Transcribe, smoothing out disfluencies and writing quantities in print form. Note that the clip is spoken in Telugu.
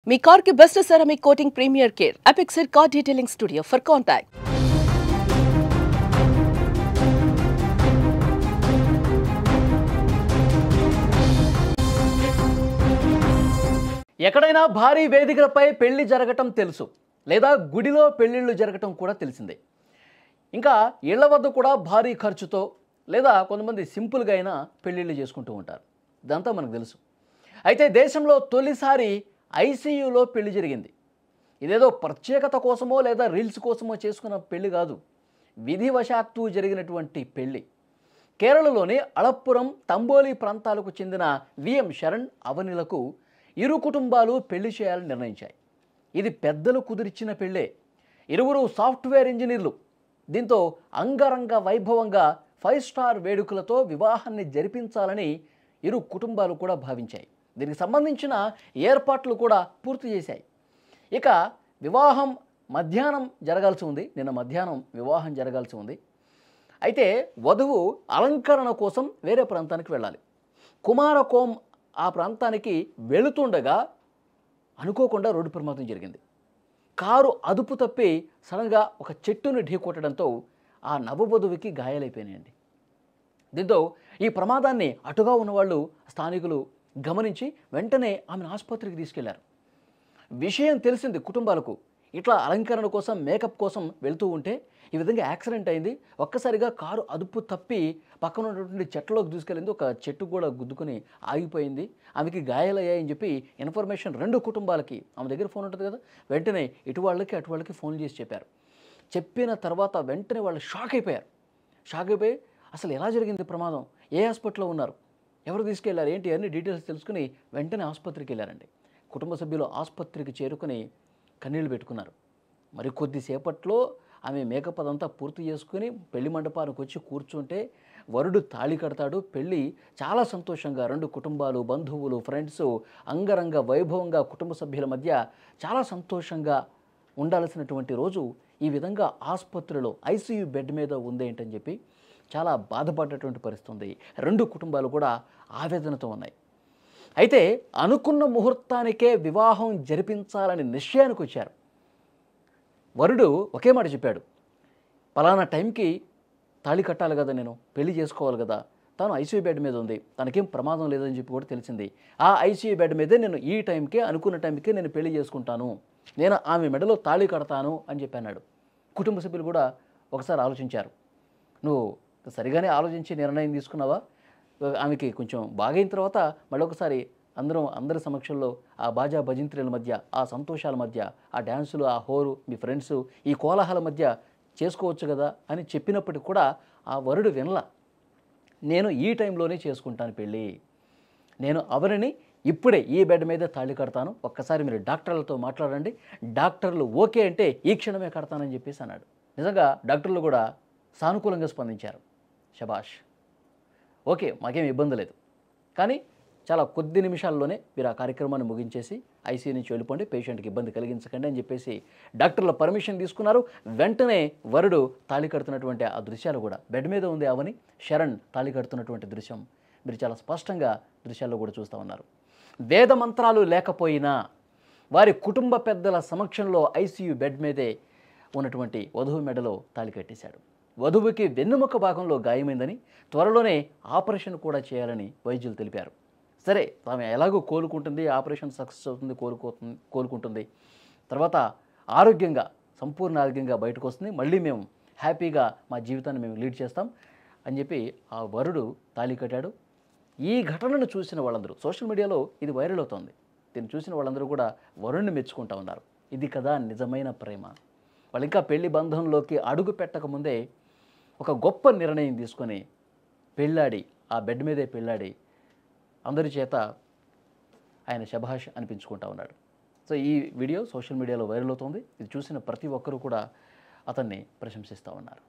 మీ కార్ కి best ceramic coating premier care Apexer car detailing studio for contact. ఎక్కడైనా భారీ వేదికలపై పెళ్లి జరగటం తెలుసు, లేదా గుడిలో పెళ్లిళ్ళు జరగటం కూడా తెలిసిందే. ఇంకా ఇళ్ల వద్ద కూడా భారీ ఖర్చుతో లేదా కొంతమంది సింపుల్గా అయినా పెళ్లిళ్ళు చేసుకుంటూ ఉంటారు. ఇదంతా మనకు తెలుసు. అయితే దేశంలో తొలిసారి ఐసీయూలో పెళ్లి జరిగింది. ఇదేదో ప్రత్యేకత కోసమో లేదా రీల్స్ కోసమో చేసుకున్న పెళ్లి కాదు, విధివశాత్తు జరిగినటువంటి పెళ్లి. కేరళలోని అలప్పురం తంబోలి ప్రాంతాలకు చెందిన విఎం శరణ్ అవనిలకు ఇరు కుటుంబాలు పెళ్లి చేయాలని నిర్ణయించాయి. ఇది పెద్దలు కుదిర్చిన పెళ్ళే. ఇరువురు సాఫ్ట్వేర్ ఇంజనీర్లు. దీంతో అంగరంగ వైభవంగా 5 స్టార్ వేడుకలతో వివాహాన్ని జరిపించాలని ఇరు కుటుంబాలు కూడా భావించాయి. దీనికి సంబంధించిన ఏర్పాట్లు కూడా పూర్తి చేశాయి. ఇక వివాహం మధ్యాహ్నం జరగాల్సి ఉంది. నిన్న మధ్యాహ్నం వివాహం జరగాల్సి ఉంది. అయితే వధువు అలంకరణ కోసం వేరే ప్రాంతానికి వెళ్ళాలి. కుమారకోమ్ ఆ ప్రాంతానికి వెళుతుండగా అనుకోకుండా రోడ్డు ప్రమాదం జరిగింది. కారు అదుపు తప్పి సడన్గా ఒక చెట్టును ఢీకొట్టడంతో ఆ నవవధువుకి గాయాలైపోయినాయండి. దీంతో ఈ ప్రమాదాన్ని అటుగా ఉన్నవాళ్ళు స్థానికులు గమనించి వెంటనే ఆమెను ఆసుపత్రికి తీసుకెళ్లారు. విషయం తెలిసింది కుటుంబాలకు. ఇట్లా అలంకరణ కోసం మేకప్ కోసం వెళ్తూ ఉంటే ఈ విధంగా యాక్సిడెంట్ అయింది. ఒక్కసారిగా కారు అదుపు తప్పి పక్కన ఉన్నటువంటి చెట్లలోకి దూసుకెళ్ళింది. ఒక చెట్టు కూడా గుద్దుకొని ఆగిపోయింది. ఆమెకి గాయాలయ్యాయని చెప్పి ఇన్ఫర్మేషన్ 2 కుటుంబాలకి, ఆమె దగ్గర ఫోన్ ఉంటుంది కదా, వెంటనే ఇటు వాళ్ళకి ఫోన్ చేసి చెప్పారు. చెప్పిన తర్వాత వెంటనే వాళ్ళు షాక్ అయిపోయి అసలు ఎలా జరిగింది ప్రమాదం, ఏ హాస్పిటల్లో ఉన్నారు, ఎవరు తీసుకెళ్లారు, ఏంటి అన్ని డీటెయిల్స్ తెలుసుకుని వెంటనే ఆసుపత్రికి వెళ్ళారండి. కుటుంబ సభ్యులు ఆసుపత్రికి చేరుకుని కన్నీళ్లు పెట్టుకున్నారు. మరి కొద్దిసేపట్లో ఆమె మేకప్ అదంతా పూర్తి చేసుకుని పెళ్లి మండపానికి వచ్చి కూర్చుంటే వరుడు తాళి కడతాడు. పెళ్ళి చాలా సంతోషంగా 2 కుటుంబాలు, బంధువులు, ఫ్రెండ్స్ అంగరంగ వైభవంగా కుటుంబ సభ్యుల మధ్య చాలా సంతోషంగా ఉండాల్సినటువంటి రోజు ఈ విధంగా ఆసుపత్రిలో ఐసీయూ బెడ్ మీద ఉందేంటని చెప్పి చాలా బాధపడ్డటువంటి పరిస్థితి ఉంది. 2 కుటుంబాలు కూడా ఆవేదనతో ఉన్నాయి. అయితే అనుకున్న ముహూర్తానికే వివాహం జరిపించాలని నిశ్చయానికి వచ్చారు. వరుడు ఒకే మాట చెప్పాడు, పలానా టైంకి తాళి కట్టాలి కదా, నేను పెళ్లి చేసుకోవాలి కదా, తాను ఐసీయూ బెడ్ మీద ఉంది, తనకేం ప్రమాదం లేదని చెప్పి కూడా తెలిసింది. ఆ ఐసీయూ బెడ్ మీదే నేను ఈ టైంకే, అనుకున్న టైంకే నేను పెళ్లి చేసుకుంటాను, నేను ఆమె మెడలో తాళి కడతాను అని చెప్పి అన్నాడు. కుటుంబ సభ్యులు కూడా ఒకసారి ఆలోచించారు. నువ్వు సరిగానే ఆలోచించి నిర్ణయం తీసుకున్నావా, ఆమెకి కొంచెం బాగైన తర్వాత మళ్ళొకసారి అందరి సమక్షంలో ఆ బాజా భజంత్రీల మధ్య, ఆ సంతోషాల మధ్య, ఆ డ్యాన్సులు, ఆ హోరు, మీ ఫ్రెండ్స్, ఈ కోలాహల మధ్య చేసుకోవచ్చు కదా అని చెప్పినప్పటికి కూడా ఆ వరుడు వినలా. నేను ఈ టైంలోనే చేసుకుంటాను పెళ్ళి, నేను అవరిని ఇప్పుడే ఈ బెడ్ మీద తాళి కడతాను, ఒక్కసారి మీరు డాక్టర్లతో మాట్లాడండి, డాక్టర్లు ఓకే అంటే ఈ క్షణమే కడతానని చెప్పేసి అన్నాడు. నిజంగా డాక్టర్లు కూడా సానుకూలంగా స్పందించారు. శబాష్, ఓకే, మాకేం ఇబ్బంది లేదు, కానీ చాలా కొద్ది నిమిషాల్లోనే మీరు ఆ కార్యక్రమాన్ని ముగించేసి ఐసీయూ నుంచి వెళ్ళిపోండి, పేషెంట్కి ఇబ్బంది కలిగించకండి అని చెప్పేసి డాక్టర్ల పర్మిషన్ తీసుకున్నారు. వెంటనే వరుడు తాళి కడుతున్నటువంటి ఆ దృశ్యాలు కూడా, బెడ్ మీద ఉంది అవని, శరణ్ తాళి కడుతున్నటువంటి దృశ్యం మీరు చాలా స్పష్టంగా దృశ్యాల్లో కూడా చూస్తూ ఉన్నారు. వేద మంత్రాలు లేకపోయినా వారి కుటుంబ పెద్దల సమక్షంలో ఐసీయూ బెడ్ మీదే ఉన్నటువంటి వధువు మెడలో తాళి కట్టేశాడు. వధువుకి వెన్నుముక భాగంలో గాయమైందని, త్వరలోనే ఆపరేషన్ కూడా చేయాలని వైద్యులు తెలిపారు. సరే, ఆమె ఎలాగో కోలుకుంటుంది, ఆపరేషన్ సక్సెస్ అవుతుంది, కోలుకుంటుంది, తర్వాత ఆరోగ్యంగా, సంపూర్ణ ఆరోగ్యంగా బయటకు వస్తుంది, మళ్ళీ మేము హ్యాపీగా మా జీవితాన్ని మేము లీడ్ చేస్తాం అని చెప్పి ఆ వరుడు తాళి కట్టాడు. ఈ ఘటనను చూసిన వాళ్ళందరూ, సోషల్ మీడియాలో ఇది వైరల్ అవుతోంది, దీన్ని చూసిన వాళ్ళందరూ కూడా వరుణ్ణి మెచ్చుకుంటా ఉన్నారు. ఇది కదా నిజమైన ప్రేమ. వాళ్ళు ఇంకా పెళ్లి బంధంలోకి అడుగు పెట్టకముందే ఒక గొప్ప నిర్ణయం తీసుకొని పెళ్ళాడి, ఆ బెడ్ మీదే పెళ్ళాడి అందరి చేత ఆయన శభాష్ అనిపించుకుంటా ఉన్నాడు. సో ఈ వీడియో సోషల్ మీడియాలో వైరల్ అవుతుంది. ఇది చూసిన ప్రతి ఒక్కరూ కూడా అతన్ని ప్రశంసిస్తూ ఉన్నారు.